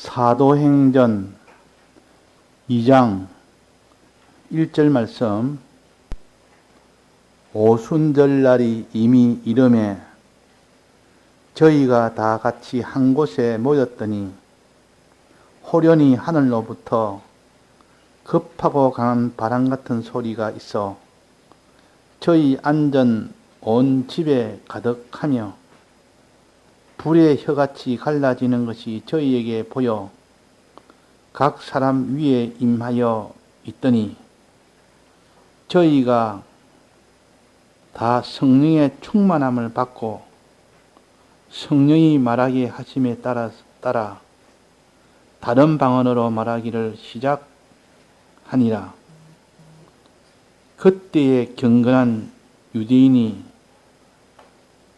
사도행전 2장 1절 말씀. 오순절날이 이미 이름에 저희가 다 같이 한 곳에 모였더니 호련히 하늘로부터 급하고 강한 바람 같은 소리가 있어 저희 앉은 온 집에 가득하며 불의 혀같이 갈라지는 것이 저희에게 보여 각 사람 위에 임하여 있더니 저희가 다 성령의 충만함을 받고 성령이 말하게 하심에 따라 다른 방언으로 말하기를 시작하니라. 그때에 경건한 유대인이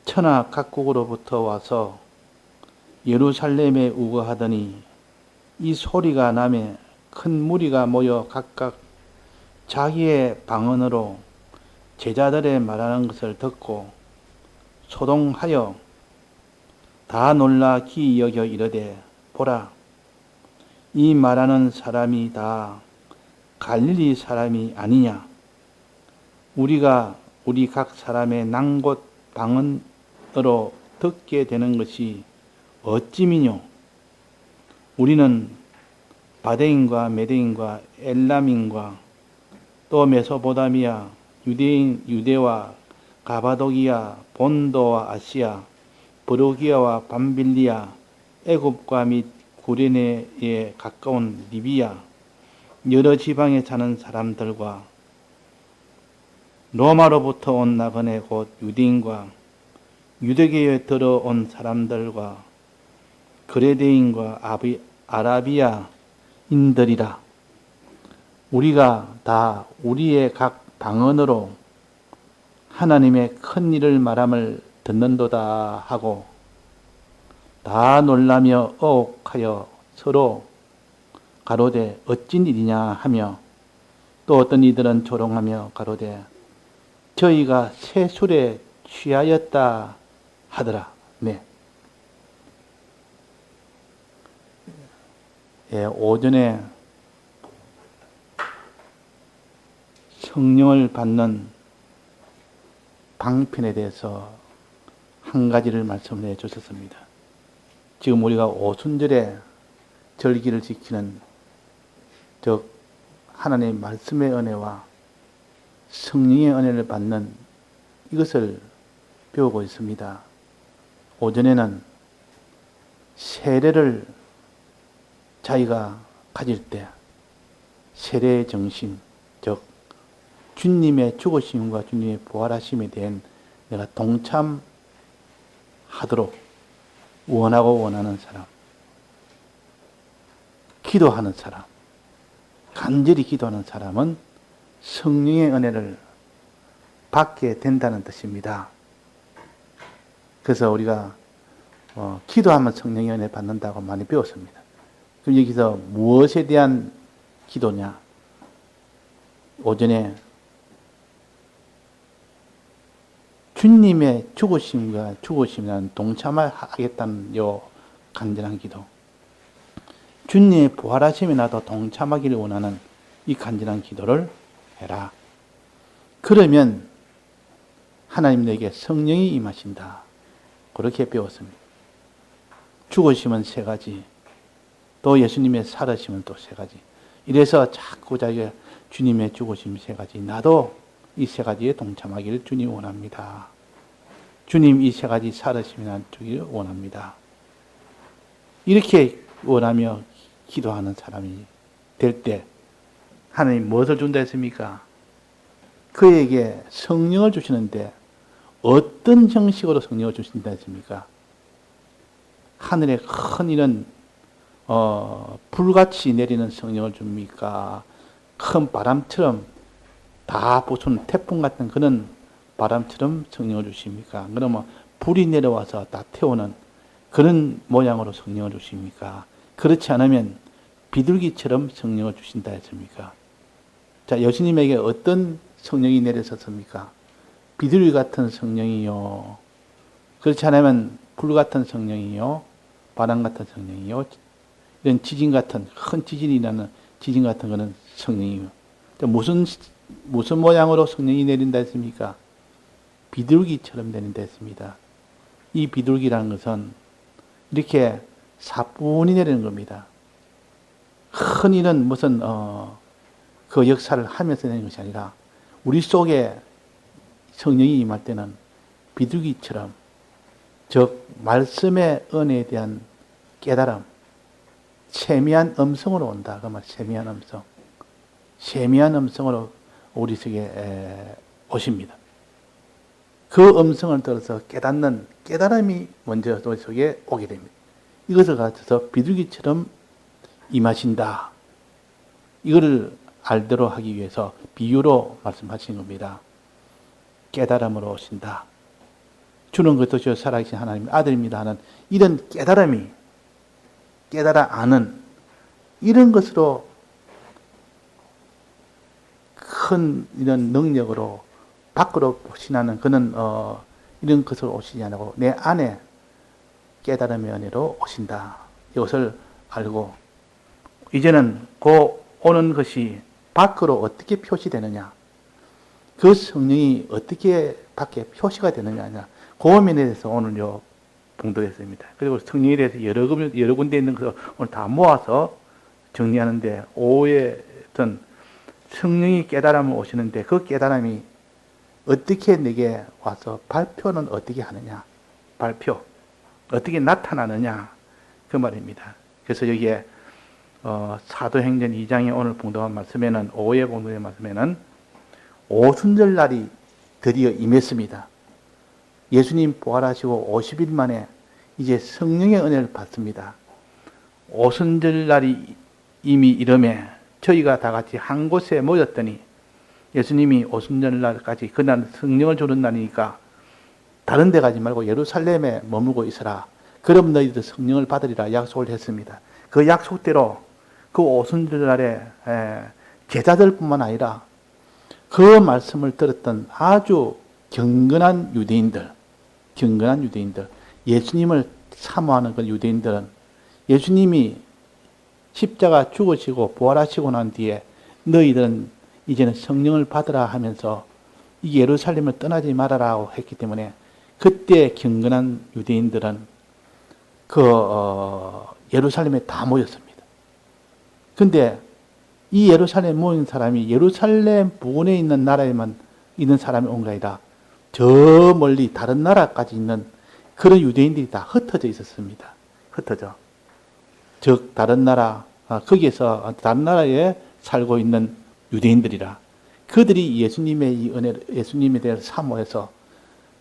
천하 각국으로부터 와서 예루살렘에 우거하더니 이 소리가 나매 큰 무리가 모여 각각 자기의 방언으로 제자들의 말하는 것을 듣고 소동하여 다 놀라 기이 여겨 이르되 보라, 이 말하는 사람이 다 갈릴리 사람이 아니냐? 우리가 우리 각 사람의 난곳 방언으로 듣게 되는 것이 어찌미뇨? 우리는 바데인과 메데인과 엘람인과 또 메소포타미아, 유대와 가바도기아, 본도와 아시아, 브루기아와 밤빌리아, 애굽과 및 구레네에 가까운 리비아, 여러 지방에 사는 사람들과 로마로부터 온 나그네 곧 유대인과 유대교에 들어온 사람들과 그레데인과 아라비아인들이라. 우리가 다 우리의 각 방언으로 하나님의 큰 일을 말함을 듣는도다 하고 다 놀라며 어옥하여 서로 가로되 어찐 일이냐 하며 또 어떤 이들은 조롱하며 가로되 저희가 새 술에 취하였다 하더라. 네. 오전에 성령을 받는 방편에 대해서 한 가지를 말씀해 주셨습니다. 지금 우리가 오순절에 절기를 지키는 즉 하나님의 말씀의 은혜와 성령의 은혜를 받는 이것을 배우고 있습니다. 오전에는 세례를 자기가 가질 때 세례의 정신, 즉 주님의 죽으심과 주님의 부활하심에 대한 내가 동참하도록 원하고 원하는 사람, 기도하는 사람, 간절히 기도하는 사람은 성령의 은혜를 받게 된다는 뜻입니다. 그래서 우리가 기도하면 성령의 은혜 받는다고 많이 배웠습니다. 그럼 여기서 무엇에 대한 기도냐? 오전에 주님의 죽으심과 죽으심이라는 동참을 하겠다는 요 간절한 기도, 주님의 부활하심에 나도 동참하기를 원하는 이 간절한 기도를 해라. 그러면 하나님 내게 성령이 임하신다. 그렇게 배웠습니다. 죽으심은 세 가지, 또 예수님의 살으심은 또 세 가지. 이래서 자꾸 자기가 주님의 죽으심 세 가지, 나도 이 세 가지에 동참하기를 주님 원합니다. 주님 이 세 가지 살으심이나 주기를 원합니다. 이렇게 원하며 기도하는 사람이 될 때 하나님 무엇을 준다 했습니까? 그에게 성령을 주시는데 어떤 형식으로 성령을 주신다 했습니까? 하늘에 큰 이런 불같이 내리는 성령을 줍니까? 큰 바람처럼 다 부수는 태풍 같은 그런 바람처럼 성령을 주십니까? 그러면 불이 내려와서 다 태우는 그런 모양으로 성령을 주십니까? 그렇지 않으면 비둘기처럼 성령을 주신다 했습니까? 자, 예수님에게 어떤 성령이 내려섰습니까? 비둘기 같은 성령이요. 그렇지 않으면 불 같은 성령이요. 바람 같은 성령이요. 이런 지진 같은, 큰 지진이 나는 지진 같은 거는 성령이에요. 무슨 모양으로 성령이 내린다 했습니까? 비둘기처럼 내린다 했습니다. 이 비둘기라는 것은 이렇게 사뿐히 내리는 겁니다. 큰 일은 무슨 그 역사를 하면서 내리는 것이 아니라 우리 속에 성령이 임할 때는 비둘기처럼, 즉 말씀의 은혜에 대한 깨달음, 세미한 음성으로 온다. 그 말, 세미한 음성. 세미한 음성으로 우리 속에 오십니다. 그 음성을 들어서 깨닫는 깨달음이 먼저 우리 속에 오게 됩니다. 이것을 가르쳐서 비둘기처럼 임하신다. 이거를 알대로 하기 위해서 비유로 말씀하신 겁니다. 깨달음으로 오신다. 주는 것도 저 살아계신 하나님의 아들입니다 하는 이런 깨달음이, 깨달아 아는 이런 것으로 큰 이런 능력으로 밖으로 오시나는 그는 이런 것으로 오시지 않고 내 안에 깨달음의 은혜로 오신다. 이것을 알고 이제는 그 오는 것이 밖으로 어떻게 표시되느냐, 그 성령이 어떻게 밖에 표시가 되느냐, 그 면에 대해서 오늘 봉독했습니다. 그리고 성령에 대해서 여러 군데 있는 것을 오늘 다 모아서 정리하는데, 오후에 어떤 성령이 깨달음을 오시는데 그 깨달음이 어떻게 내게 와서 발표는 어떻게 하느냐, 발표 어떻게 나타나느냐, 그 말입니다. 그래서 여기에 사도행전 2장에 오늘 봉독한 말씀에는, 오후에 봉독한 말씀에는 오순절날이 드디어 임했습니다. 예수님 부활하시고 50일 만에 이제 성령의 은혜를 받습니다. 오순절날이 이미 이름에 저희가 다 같이 한 곳에 모였더니, 예수님이 오순절날까지 그날 성령을 주는 날이니까 다른 데 가지 말고 예루살렘에 머물고 있으라. 그럼 너희들 성령을 받으리라 약속을 했습니다. 그 약속대로 그 오순절날에 제자들뿐만 아니라 그 말씀을 들었던 아주 경건한 유대인들, 예수님을 사모하는 그 유대인들은 예수님이 십자가 죽으시고 부활하시고 난 뒤에 너희들은 이제는 성령을 받으라 하면서 이 예루살렘을 떠나지 말아라고 했기 때문에, 그때 경건한 유대인들은 예루살렘에 다 모였습니다. 근데 이 예루살렘에 모인 사람이 예루살렘 부근에 있는 나라에만 있는 사람이 온 게 아니라 저 멀리 다른 나라까지 있는 그런 유대인들이 다 흩어져 있었습니다. 흩어져. 즉 다른 나라, 거기에서 다른 나라에 살고 있는 유대인들이라. 그들이 예수님의 이 은혜를, 예수님에 대해서 사모해서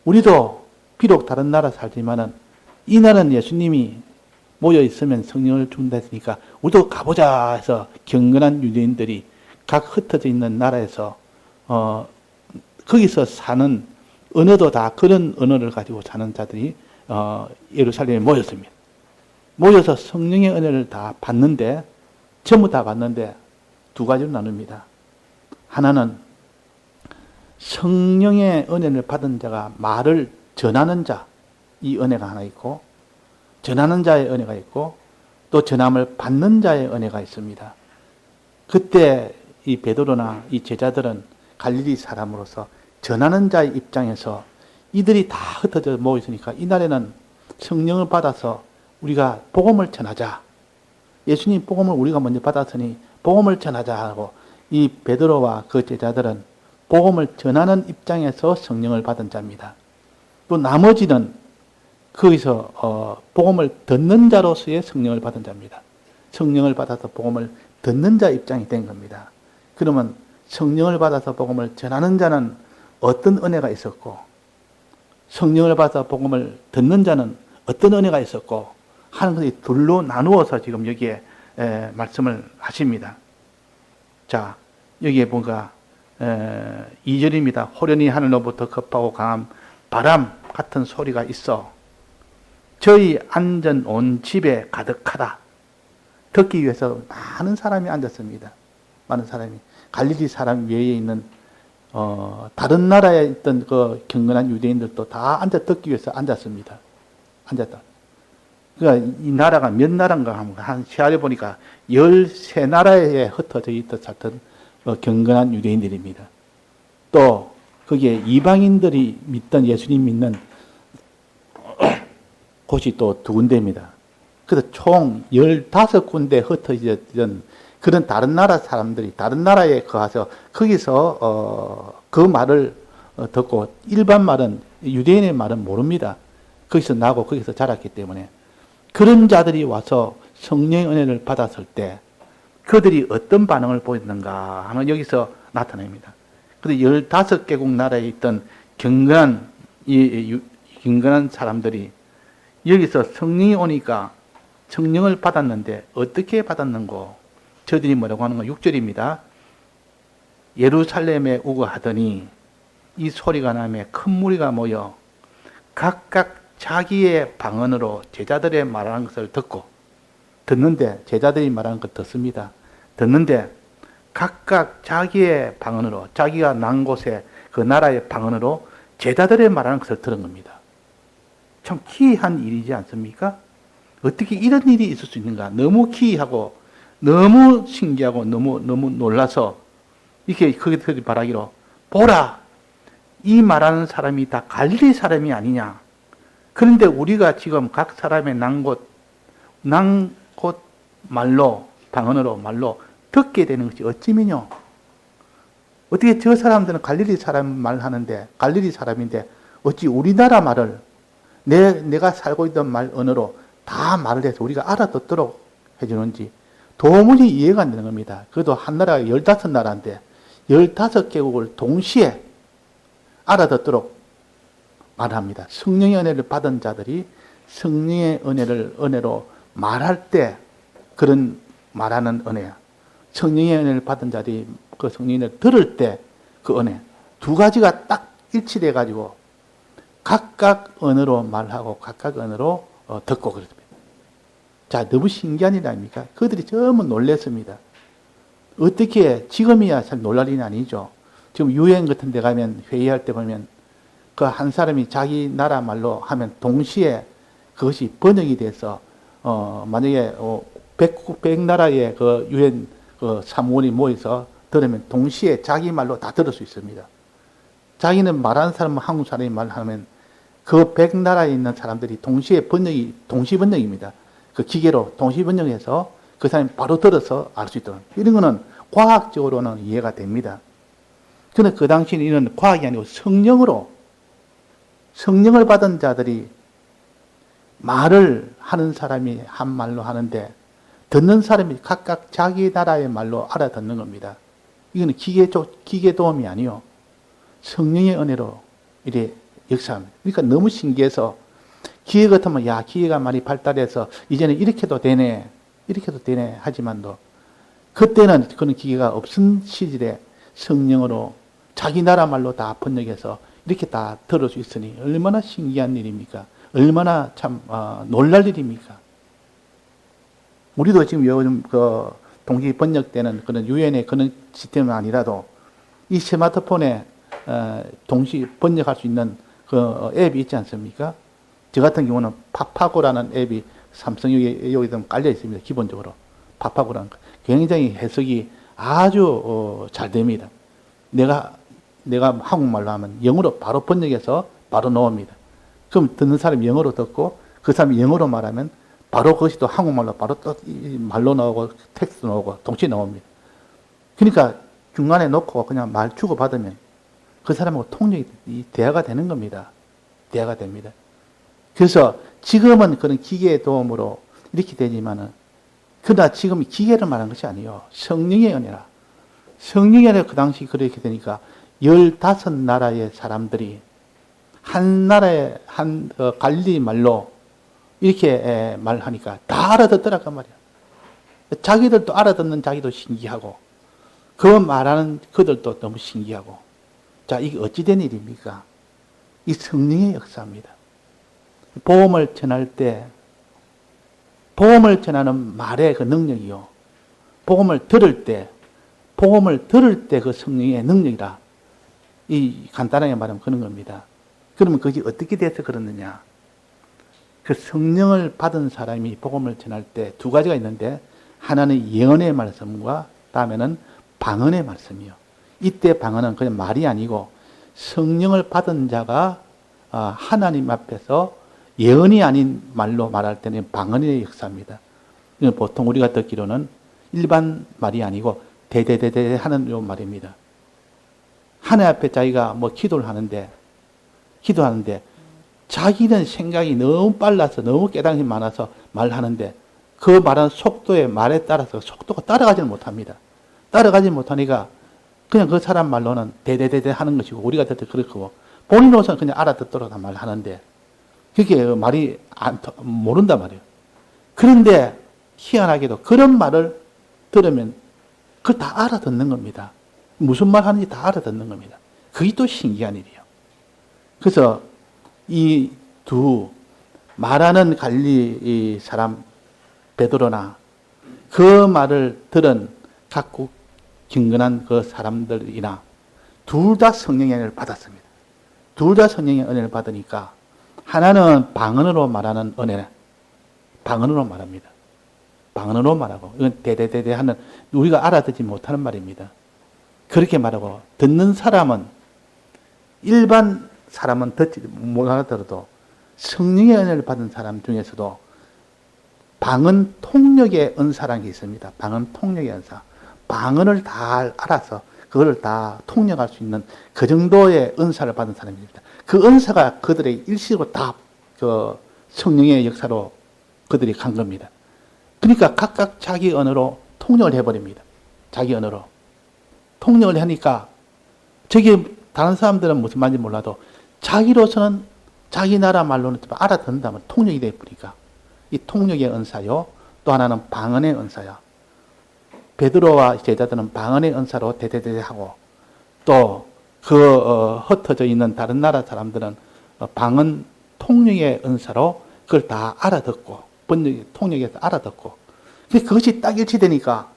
우리도 비록 다른 나라 살지만은 이 나라는 예수님이 모여 있으면 성령을 준다 했으니까 우리도 가보자 해서 경건한 유대인들이 각 흩어져 있는 나라에서 거기서 사는 언어도 다 그런 언어를 가지고 사는 자들이 예루살렘에 모였습니다. 모여서 성령의 은혜를 다 받는데, 전부 다 받는데 두 가지로 나눕니다. 하나는 성령의 은혜를 받은 자가 말을 전하는 자, 이 은혜가 하나 있고, 전하는 자의 은혜가 있고, 또 전함을 받는 자의 은혜가 있습니다. 그때 이 베드로나 이 제자들은 갈릴리 사람으로서 전하는 자의 입장에서 이들이 다 흩어져 모여 있으니까 이날에는 성령을 받아서 우리가 복음을 전하자. 예수님 복음을 우리가 먼저 받았으니 복음을 전하자 하고, 이 베드로와 그 제자들은 복음을 전하는 입장에서 성령을 받은 자입니다. 또 나머지는 거기서 복음을 듣는 자로서의 성령을 받은 자입니다. 성령을 받아서 복음을 듣는 자 입장이 된 겁니다. 그러면 성령을 받아서 복음을 전하는 자는 어떤 은혜가 있었고, 성령을 받아서 복음을 듣는 자는 어떤 은혜가 있었고 하는 것이 둘로 나누어서 지금 여기에 말씀을 하십니다. 자, 여기에 뭔가 2절입니다. 호련히 하늘로부터 급하고 강한 바람 같은 소리가 있어 저희 앉은 온 집에 가득하다. 듣기 위해서 많은 사람이 앉았습니다. 많은 사람이. 갈릴리 사람 외에 있는 다른 나라에 있던 그 경건한 유대인들도 다 앉아 듣기 위해서 앉았습니다. 앉았다. 그러니까 이 나라가 몇 나라인가 하면 한 세알에 보니까 13나라에 흩어져 있던 경건한 유대인들입니다. 또 거기에 이방인들이 믿던 예수님 믿는 곳이 또 2군데입니다. 그래서 총 15군데 흩어졌던 그런 다른 나라 사람들이 다른 나라에 가서 거기서 그 말을 듣고 일반 말은 유대인의 말은 모릅니다. 거기서 나고 거기서 자랐기 때문에 그런 자들이 와서 성령의 은혜를 받았을 때 그들이 어떤 반응을 보였는가 하면 여기서 나타납니다. 그래서 15개국 나라에 있던 경건한 사람들이 여기서 성령이 오니까 성령을 받았는데 어떻게 받았는고? 저들이 뭐라고 하는 건 6절입니다. 예루살렘에 오고 하더니 이 소리가 나며 큰 무리가 모여 각각 자기의 방언으로 제자들의 말하는 것을 듣는데 제자들이 말하는 걸 듣습니다. 듣는데 각각 자기의 방언으로 자기가 난 곳에 그 나라의 방언으로 제자들의 말하는 것을 들은 겁니다. 참 기이한 일이지 않습니까? 어떻게 이런 일이 있을 수 있는가? 너무 기이하고 너무 신기하고 너무 놀라서 이렇게 그들이 말하기로 보라! 이 말하는 사람이 다 갈릴리 사람이 아니냐? 그런데 우리가 지금 각 사람의 난 곳 말로 방언으로 말로 듣게 되는 것이 어찌미뇨? 어떻게 저 사람들은 갈릴리 사람 말하는데 갈릴리 사람인데 어찌 우리나라 말을 내가 살고 있던 말 언어로 다 말을 해서 우리가 알아듣도록 해주는지 도무지 이해가 안 되는 겁니다. 그것도 한 나라가 15나라인데 15개국을 동시에 알아듣도록 말합니다. 성령의 은혜를 받은 자들이 성령의 은혜로 말할 때 그런 말하는 은혜야. 성령의 은혜를 받은 자들이 그 성령의 은혜를 들을 때 그 은혜. 2가지가 딱 일치돼 가지고 각각 언어로 말하고 각각 언어로 듣고 그렇습니다. 자, 너무 신기한 일 아닙니까? 그들이 전부 놀랐습니다. 어떻게 지금이야 참 놀랄 일이 아니죠. 지금 유엔 같은 데 가면 회의할 때 보면 그 한 사람이 자기 나라 말로 하면 동시에 그것이 번역이 돼서 만약에 100나라의 그 유엔 그 사무원이 모여서 들으면 동시에 자기 말로 다 들을 수 있습니다. 자기는 말하는 사람은 한국 사람이 말하면 그 100나라에 있는 사람들이 동시 번역입니다. 그 기계로 동시 번역해서 그 사람이 바로 들어서 알 수 있도록. 이런 거는 과학적으로는 이해가 됩니다. 그런데 그 당시에는 이런 과학이 아니고 성령을 받은 자들이 말을 하는 사람이 한 말로 하는데 듣는 사람이 각각 자기 나라의 말로 알아듣는 겁니다. 이거는 기계 도움이 아니요. 성령의 은혜로 이래 역사합니다. 그러니까 너무 신기해서 기계 같으면 야 기계가 많이 발달해서 이제는 이렇게도 되네 하지만도 그때는 그런 기계가 없은 시절에 성령으로 자기 나라 말로 다 번역해서 이렇게 다 들을 수 있으니 얼마나 신기한 일입니까? 얼마나 참 놀랄 일입니까? 우리도 지금 요즘 그 동시 번역되는 그런 유엔의 그런 시스템은 아니라도 이 스마트폰에 동시 번역할 수 있는 그 앱이 있지 않습니까? 저 같은 경우는 파파고라는 앱이 삼성에 여기다 깔려 있습니다. 기본적으로 파파고라는 거. 굉장히 해석이 아주 잘 됩니다. 내가 한국말로 하면 영어로 바로 번역해서 바로 나옵니다. 그럼 듣는 사람이 영어로 듣고 그 사람이 영어로 말하면 바로 그것이 또 한국말로 바로 또 말로 나오고 텍스트 나오고 동시에 나옵니다. 그러니까 중간에 놓고 그냥 말 주고 받으면 그 사람하고 대화가 되는 겁니다. 대화가 됩니다. 그래서 지금은 그런 기계의 도움으로 이렇게 되지만은 그러나 지금 기계를 말한 것이 아니에요. 성령의 은혜라. 성령의 은혜가 그 당시 그렇게 되니까 15나라의 사람들이 한 나라의 갈릴리 말로 이렇게 말하니까 다 알아듣더라고 말이야. 자기들도 알아듣는 자기도 신기하고 그 말하는 그들도 너무 신기하고 자 이게 어찌된 일입니까? 이 성령의 역사입니다. 복음을 전할 때 복음을 전하는 말의 그 능력이요. 복음을 들을 때 그 성령의 능력이라. 이 간단하게 말하면 그런 겁니다. 그러면 그게 어떻게 돼서 그러느냐? 그 성령을 받은 사람이 복음을 전할 때 두 가지가 있는데, 하나는 예언의 말씀과 다음에는 방언의 말씀이요. 이때 방언은 그냥 말이 아니고 성령을 받은 자가 하나님 앞에서 예언이 아닌 말로 말할 때는 방언의 역사입니다. 보통 우리가 듣기로는 일반 말이 아니고 대대대대 하는 요 말입니다. 하나님 앞에 자기가 뭐 기도하는데 자기는 생각이 너무 빨라서 너무 깨달음이 많아서 말하는데 그 말하는 속도에 말에 따라서 속도가 따라가지는 못합니다. 따라가지 못하니까 그냥 그 사람 말로는 대대대대 하는 것이고 우리가 듣을 때 그렇고 본인으로서는 그냥 알아듣도록 다 말하는데 그게 말이 모른단 말이에요. 그런데 희한하게도 그런 말을 들으면 그걸 다 알아듣는 겁니다. 무슨 말 하는지 다 알아듣는 겁니다. 그게 또 신기한 일이에요. 그래서 이 두 말하는 갈릴리 사람 베드로나 그 말을 들은 각국 경건한 그 사람들이나 둘 다 성령의 은혜를 받았습니다. 둘 다 성령의 은혜를 받으니까 하나는 방언으로 말하는 은혜, 방언으로 말합니다. 방언으로 말하고 이건 대대대대 하는 우리가 알아듣지 못하는 말입니다. 그렇게 말하고 듣는 사람은 일반 사람은 듣지 못 알아들어도 성령의 은혜를 받은 사람 중에서도 방언 통역의 은사라는 게 있습니다. 방언 통역의 은사. 방언을 다 알아서 그걸 다 통역할 수 있는 그 정도의 은사를 받은 사람입니다. 그 은사가 그들의 일시로 다 그 성령의 역사로 그들이 간 겁니다. 그러니까 각각 자기 언어로 통역을 해버립니다. 자기 언어로. 통역을 하니까 저게 다른 사람들은 무슨 말인지 몰라도 자기로서는 자기 나라 말로는 알아듣는다면 통역이 되어버리니까 이 통역의 은사요. 또 하나는 방언의 은사야. 베드로와 제자들은 방언의 은사로 대대대 하고 또 흩어져 있는 다른 나라 사람들은 방언 통역의 은사로 그걸 다 알아듣고 번역 통역에서 알아듣고 그것이 딱 일치되니까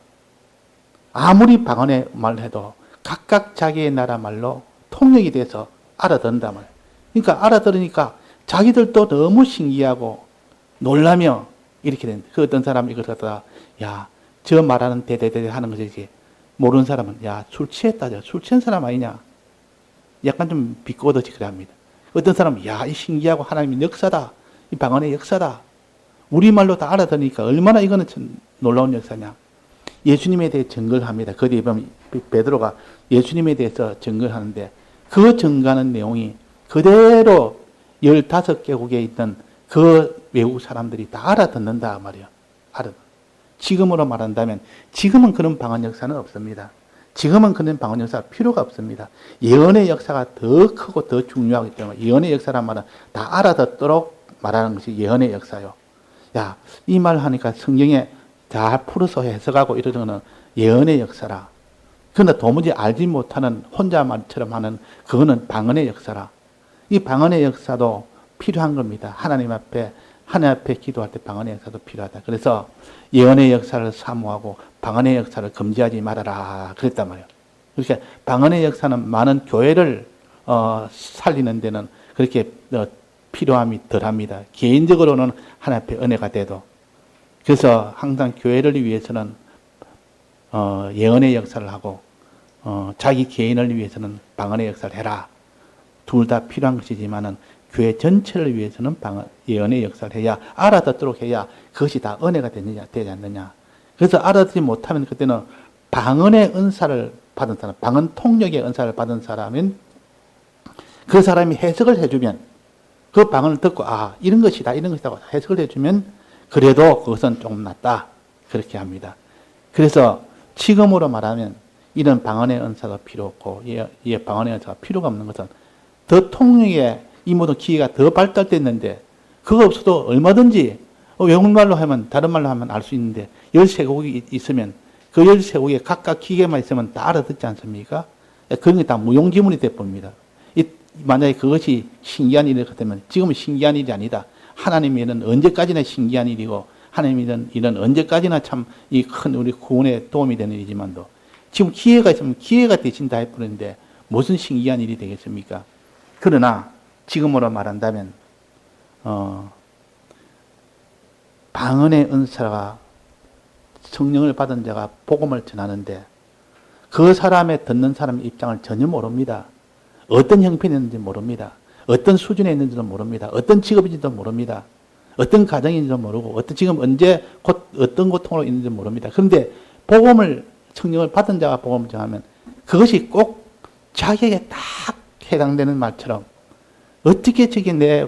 아무리 방언의 말을 해도 각각 자기의 나라 말로 통역이 돼서 알아듣는단 말이에요. 그러니까 알아들으니까 자기들도 너무 신기하고 놀라며 이렇게 된다. 그 어떤 사람이 이걸 갖다가 저 말하는 대대대 하는 것이지 모르는 사람은 술 취했다. 술 취한 사람 아니냐. 약간 좀 비꼬듯이 그래 합니다. 어떤 사람은 이 신기하고 하나님의 역사다. 이 방언의 역사다. 우리말로 다 알아들으니까 얼마나 이거는 참 놀라운 역사냐. 예수님에 대해 증거를 합니다. 그 뒤에 보면 베드로가 예수님에 대해서 증거를 하는데 그 증거하는 내용이 그대로 15개국에 있던 그 외국 사람들이 다 알아듣는다 말이에요. 지금으로 말한다면 지금은 그런 방언 역사는 없습니다. 지금은 그런 방언 역사가 필요가 없습니다. 예언의 역사가 더 크고 더 중요하기 때문에 예언의 역사란 말은 다 알아듣도록 말하는 것이 예언의 역사요. 이 말 하니까 성경에 잘 풀어서 해석하고 이러는 거는 예언의 역사라. 그러나 도무지 알지 못하는 혼자 말처럼 하는 그거는 방언의 역사라. 이 방언의 역사도 필요한 겁니다. 하나님 앞에 기도할 때 방언의 역사도 필요하다. 그래서 예언의 역사를 사모하고 방언의 역사를 금지하지 말아라. 그랬단 말이에요. 그러니까 방언의 역사는 많은 교회를 살리는 데는 그렇게 필요함이 덜합니다. 개인적으로는 하나님 앞에 은혜가 돼도. 그래서 항상 교회를 위해서는 예언의 역사를 하고 자기 개인을 위해서는 방언의 역사를 해라. 둘 다 필요한 것이지만은 교회 전체를 위해서는 예언의 역사를 해야 알아듣도록 해야 그것이 다 은혜가 되지 않느냐. 그래서 알아듣지 못하면 그때는 방언의 은사를 받은 사람, 방언 통역의 은사를 받은 사람은 그 사람이 해석을 해주면 그 방언을 듣고 이런 것이다 해석을 해주면 그래도 그것은 조금 낫다. 그렇게 합니다. 그래서 지금으로 말하면 이런 방언의 은사가 필요 없고 방언의 은사가 필요가 없는 것은 더 통역의 이 모든 기회가 더 발달됐는데 그거 없어도 얼마든지 외국말로 하면 다른 말로 하면 알 수 있는데 13곡이 있으면 그 13곡에 각각 기계만 있으면 다 알아듣지 않습니까? 그런 게 다 무용지물이 돼버립니다. 만약에 그것이 신기한 일이 같으면 지금은 신기한 일이 아니다. 하나님의 일은 언제까지나 신기한 일이고 하나님의 일은 언제까지나 참 이 큰 우리 구원에 도움이 되는 일이지만도 지금 기회가 있으면 기회가 대신 다 해버리는데 무슨 신기한 일이 되겠습니까? 그러나 지금으로 말한다면 방언의 은사가 성령을 받은 자가 복음을 전하는데 그 사람의 듣는 사람의 입장을 전혀 모릅니다. 어떤 형편이 있는지 모릅니다. 어떤 수준에 있는지도 모릅니다. 어떤 직업인지도 모릅니다. 어떤 가정인지도 모르고 지금 언제 어떤 고통으로 있는지 모릅니다. 그런데 복음을 성령을 받은 자가 복음을 전하면 그것이 꼭 자기에게 딱 해당되는 말처럼 어떻게 저게 내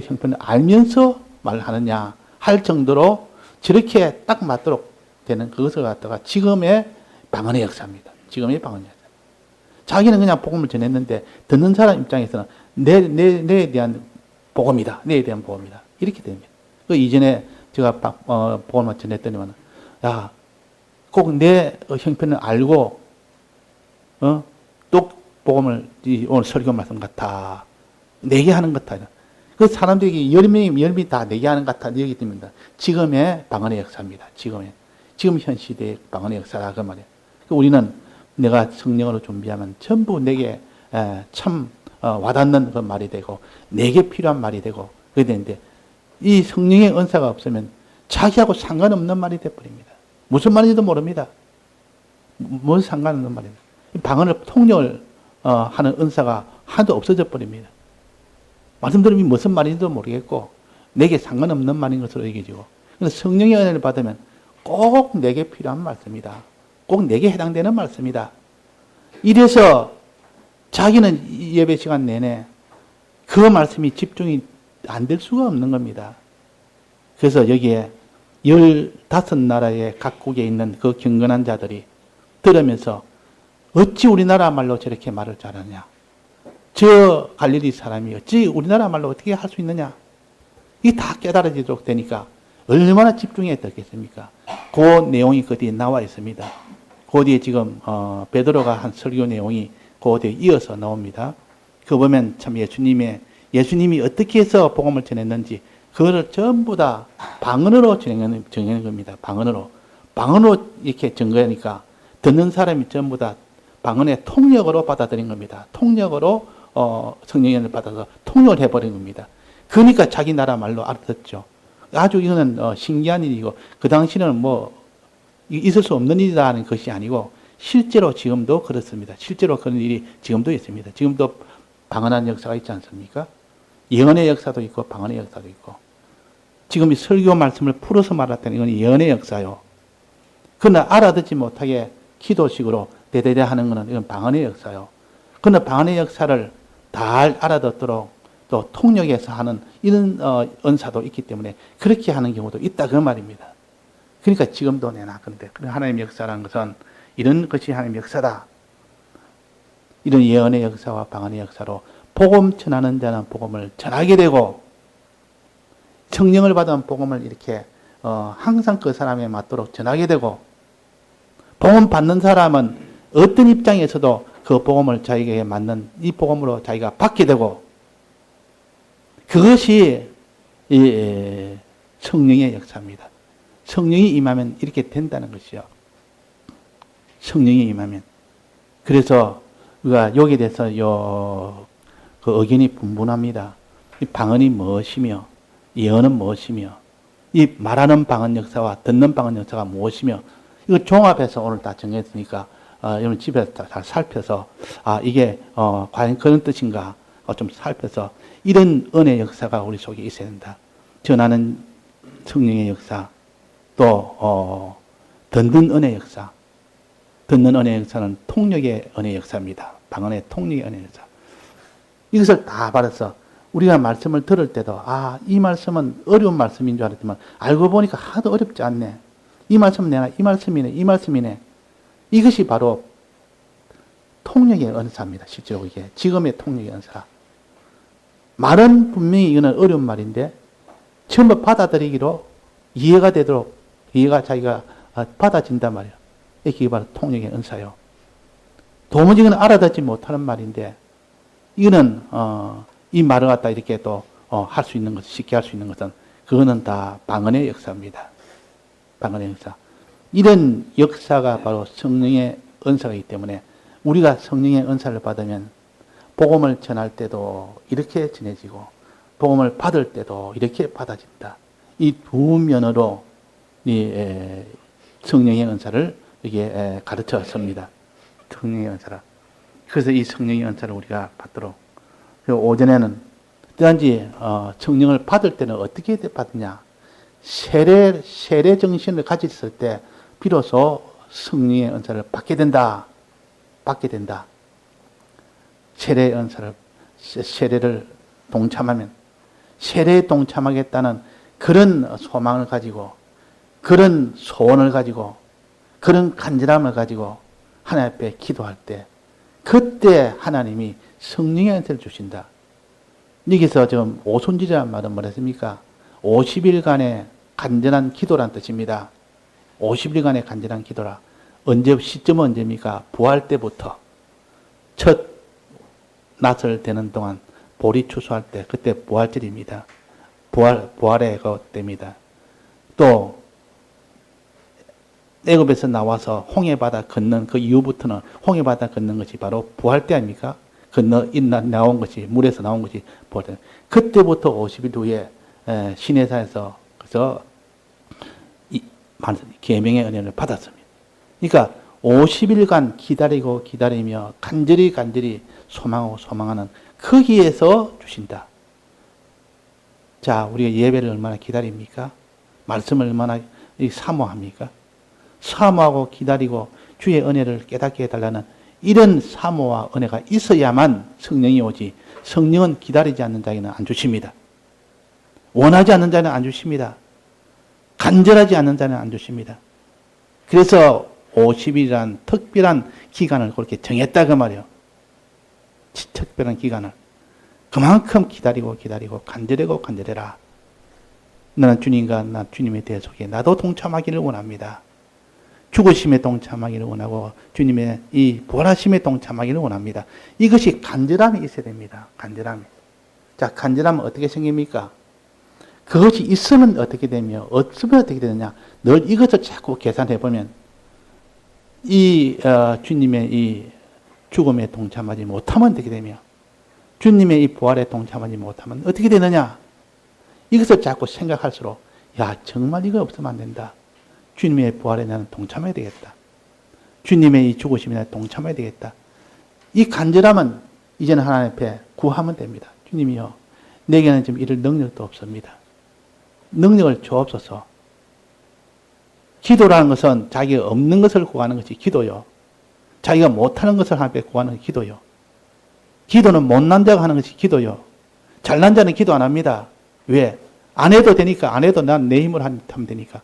형편을 알면서 말하느냐 할 정도로 저렇게 딱 맞도록 되는 그것을 갖다가 지금의 방언의 역사입니다. 지금의 방언의 역사. 자기는 그냥 복음을 전했는데 듣는 사람 입장에서는 내에 대한 복음이다. 내에 대한 복음이다. 이렇게 됩니다. 그 이전에 제가 복음을 전했더니만 야, 꼭 내 형편을 알고 또 복음을 오늘 설교 말씀 같아. 내게 하는 것 같아. 그 사람들이 10명이 다 내게 하는 것 같아. 여기 됩니다. 지금의 방언의 역사입니다. 지금 현 시대의 방언의 역사라 그 말이에요. 우리는 내가 성령으로 준비하면 전부 내게 참 와닿는 그 말이 되고 내게 필요한 말이 되고 그게 되는데 이 성령의 은사가 없으면 자기하고 상관없는 말이 되어버립니다. 무슨 말인지도 모릅니다. 뭔 상관없는 말입니다. 방언을 통역을 하는 은사가 하나도 없어져 버립니다. 말씀드리면 무슨 말인지도 모르겠고 내게 상관없는 말인 것으로 여겨지고 그래서 성령의 은혜를 받으면 꼭 내게 필요한 말씀이다. 꼭 내게 해당되는 말씀이다. 이래서 자기는 예배 시간 내내 그 말씀이 집중이 안 될 수가 없는 겁니다. 그래서 여기에 15나라의 각국에 있는 그 경건한 자들이 들으면서 어찌 우리나라 말로 저렇게 말을 잘하냐. 저 갈릴리 사람이 어찌 우리나라 말로 어떻게 할 수 있느냐. 이게 다 깨달아지도록 되니까 얼마나 집중했겠습니까? 그 내용이 그 뒤에 나와 있습니다. 그 뒤에 지금 베드로가 한 설교 내용이 그 뒤에 이어서 나옵니다. 그거 보면 참 예수님이 어떻게 해서 복음을 전했는지 그거를 전부 다 방언으로 정하는 겁니다. 방언으로 이렇게 증거하니까 듣는 사람이 전부 다 방언의 통역으로 받아들인 겁니다. 통역으로 성령의 은혜를 받아서 통역을 해버린 겁니다. 그러니까 자기 나라 말로 알아듣죠. 아주 이거는 신기한 일이고 그 당시는 뭐 있을 수 없는 일이라는 것이 아니고 실제로 지금도 그렇습니다. 실제로 그런 일이 지금도 있습니다. 지금도 방언한 역사가 있지 않습니까? 예언의 역사도 있고 방언의 역사도 있고 지금 이 설교 말씀을 풀어서 말했다는 이건 예언의 역사요. 그러나 알아듣지 못하게 기도식으로 대대대 하는 것은 이건 방언의 역사요. 그러나 방언의 역사를 잘 알아듣도록 또 통역해서 하는 이런 은사도 있기 때문에 그렇게 하는 경우도 있다 그 말입니다. 그러니까 지금도 내나 그런데 하나님의 역사라는 것은 이런 것이 하나님의 역사다. 이런 예언의 역사와 방언의 역사로 복음 전하는 자는 복음을 전하게 되고 성령을 받은 복음을 이렇게 항상 그 사람에 맞도록 전하게 되고 복음 받는 사람은 어떤 입장에서도 그 복음을 자기에게 맞는 이 복음으로 자기가 받게 되고 그것이 성령의 역사입니다. 성령이 임하면 이렇게 된다는 것이요. 성령이 임하면. 그래서 우리가 여기에 대해서 그 의견이 분분합니다. 이 방언이 무엇이며 예언은 무엇이며 이 말하는 방언 역사와 듣는 방언 역사가 무엇이며 이거 종합해서 오늘 다 정했으니까 여러분 집에서 잘 살펴서 이게 과연 그런 뜻인가 좀 살펴서 이런 은혜 역사가 우리 속에 있어야 된다. 전하는 성령의 역사 또 듣는 은혜 역사 듣는 은혜 역사는 통역의 은혜 역사입니다. 방언의 통역의 은혜 역사. 이것을 다 받아서 우리가 말씀을 들을 때도 이 말씀은 어려운 말씀인 줄 알았지만 알고 보니까 하나도 어렵지 않네. 이 말씀은 내가 이 말씀이네. 이것이 바로 통역의 은사입니다. 실제로 이게 지금의 통역의 은사. 말은 분명히 이거는 어려운 말인데 전부 받아들이기로 이해가 되도록 이해가 자기가 받아진단 말이에요. 이게 바로 통역의 은사요. 도무지 이건 알아듣지 못하는 말인데 이거는 이 말을 갖다 이렇게 또 할 수 있는 것, 쉽게 할 수 있는 것은 그거는 다 방언의 역사입니다. 방언의 역사. 이런 역사가 바로 성령의 은사이기 때문에 우리가 성령의 은사를 받으면 복음을 전할 때도 이렇게 전해지고 복음을 받을 때도 이렇게 받아진다. 이 두 면으로 성령의 은사를 이게 가르쳤습니다. 성령의 은사라. 그래서 이 성령의 은사를 우리가 받도록. 오전에는 어떠한지 성령을 받을 때는 어떻게 받느냐? 세례 정신을 가졌을 때 비로소 성령의 은사를 받게 된다. 받게 된다. 세례를 동참하면, 세례에 동참하겠다는 그런 소망을 가지고, 그런 소원을 가지고, 그런 간절함을 가지고 하나님 앞에 기도할 때, 그때 하나님이 성령의 은혜를 주신다. 여기서 지금 오순절이라는 말은 뭐랬습니까? 50일간의 간절한 기도란 뜻입니다. 50일간의 간절한 기도라. 시점은 언제입니까? 부활 때부터. 첫 낯을 대는 동안 보리 추수할 때, 그때 부활절입니다. 부활의 때입니다. 또 애굽에서 나와서 홍해바다 건넌 그 이후부터는 홍해바다 건넌 것이 바로 부활 때 아닙니까? 나온 것이, 물에서 나온 것이 부활 때. 그때부터 50일 후에 시내산에서 그래서 계명의 은혜를 받았습니다. 그러니까 50일간 기다리며 간절히 소망하는 거기에서 주신다. 자, 우리가 예배를 얼마나 기다립니까? 말씀을 얼마나 사모합니까? 사모하고 기다리고 주의 은혜를 깨닫게 해달라는 이런 사모와 은혜가 있어야만 성령이 오지, 성령은 기다리지 않는 자에게는 안 주십니다. 원하지 않는 자는 안 주십니다. 간절하지 않는 자는 안 주십니다. 그래서 50일이란 특별한 기간을 그렇게 정했다 그 말이에요. 특별한 기간을. 그만큼 기다리고 간절해라. 너는 주님과 나 주님의 대해 속에 나도 동참하기를 원합니다. 죽으심에 동참하기를 원하고 주님의 이 부활하심에 동참하기를 원합니다. 이것이 간절함이 있어야 됩니다. 간절함이. 자, 간절함은 어떻게 생깁니까? 그것이 있으면 어떻게 되며 없으면 어떻게 되느냐. 늘 이것을 자꾸 계산해 보면 주님의 이 죽음에 동참하지 못하면 어떻게 되며 주님의 이 부활에 동참하지 못하면 어떻게 되느냐. 이것을 자꾸 생각할수록 정말 이거 없으면 안 된다. 주님의 부활에 나는 동참해야 되겠다. 주님의 이 죽으심에 나는 동참해야 되겠다. 이 간절함은 이제는 하나님 앞에 구하면 됩니다. 주님이요, 내게는 지금 이럴 능력도 없습니다. 능력을 주옵소서. 기도라는 것은 자기가 없는 것을 구하는 것이 기도요. 자기가 못하는 것을 하나님 앞에 구하는 것이 기도요. 기도는 못난 자가 하는 것이 기도요. 잘난 자는 기도 안 합니다. 왜? 안 해도 되니까, 안 해도 난 내 힘으로 하면 되니까.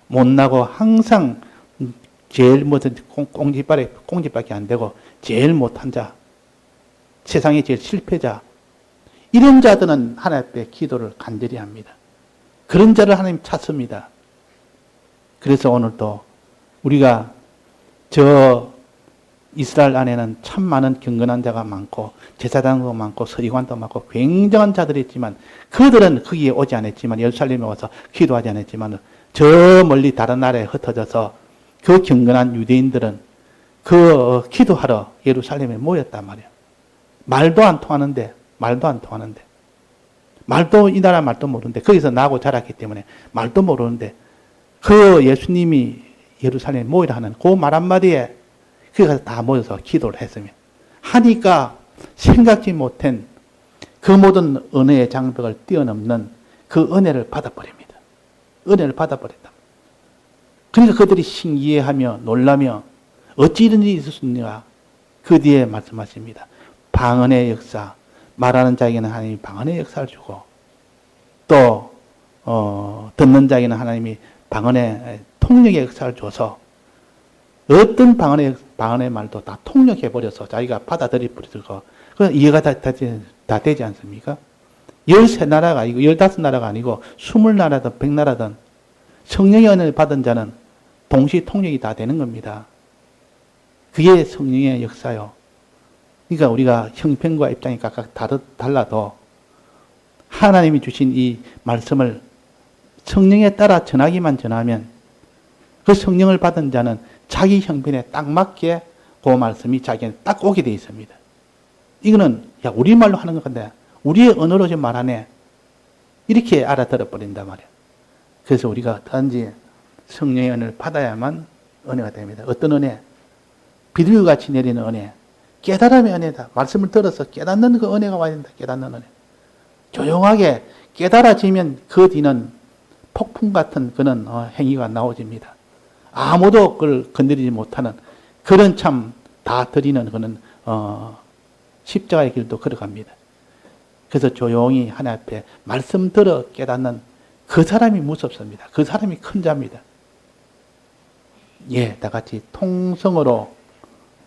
못나고 항상 제일 무슨 꽁지밖에 안 되고 제일 못한 자, 세상에 제일 실패자, 이런 자들은 하나님 앞에 기도를 간절히 합니다. 그런 자를 하나님 찾습니다. 그래서 오늘도 우리가 이스라엘 안에는 참 많은 경건한 자가 많고 제사장도 많고 서기관도 많고 굉장한 자들이 있지만 그들은 거기에 오지 않았지만 예루살렘에 와서 기도하지 않았지만 저 멀리 다른 나라에 흩어져서 그 경건한 유대인들은 그 기도하러 예루살렘에 모였단 말이에요. 말도 안 통하는데 이 나라 말도 모르는데 거기서 나고 자랐기 때문에 말도 모르는데 그 예수님이 예루살렘에 모이라 하는 그 말 한마디에 그가 다 모여서 기도를 했으면 하니까 생각지 못한 그 모든 은혜의 장벽을 뛰어넘는 그 은혜를 받아버립니다. 은혜를 받아버렸다. 그러니까 그들이 신기해하며 놀라며 어찌 이런 일이 있을 수 있느냐. 그 뒤에 말씀하십니다. 방언의 역사, 말하는 자에게는 하나님이 방언의 역사를 주고 또 듣는 자에게는 하나님이 방언의 통역의 역사를 줘서 어떤 방언의 말도 다 통역해버려서 자기가 받아들이버리고 이해가 다 되지 않습니까? 13나라가 아니고 15나라가 아니고 20나라든 100나라든 성령의 은혜를 받은 자는 동시 통역이 다 되는 겁니다. 그게 성령의 역사요. 그러니까 우리가 형편과 입장이 각각 달라도 하나님이 주신 이 말씀을 성령에 따라 전하면 그 성령을 받은 자는 자기 형편에 딱 맞게 그 말씀이 자기한테 딱 오게 되어 있습니다. 이거는 우리말로 하는 건데 우리의 언어로 좀 말하네. 이렇게 알아들어 버린단 말이야. 그래서 우리가 단지 성령의 은혜를 받아야만 은혜가 됩니다. 어떤 은혜? 비둘기같이 내리는 은혜. 깨달음의 은혜다. 말씀을 들어서 깨닫는 그 은혜가 와야 된다. 깨닫는 은혜. 조용하게 깨달아지면 그 뒤는 폭풍 같은 그런 행위가 나오집니다. 아무도 그걸 건드리지 못하는 그런 참 다 드리는 그런 십자가의 길도 걸어갑니다. 그래서 조용히 하나님 앞에 말씀 들어 깨닫는 그 사람이 무섭습니다. 그 사람이 큰 자입니다. 예, 다 같이 통성으로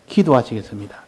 기도하시겠습니다.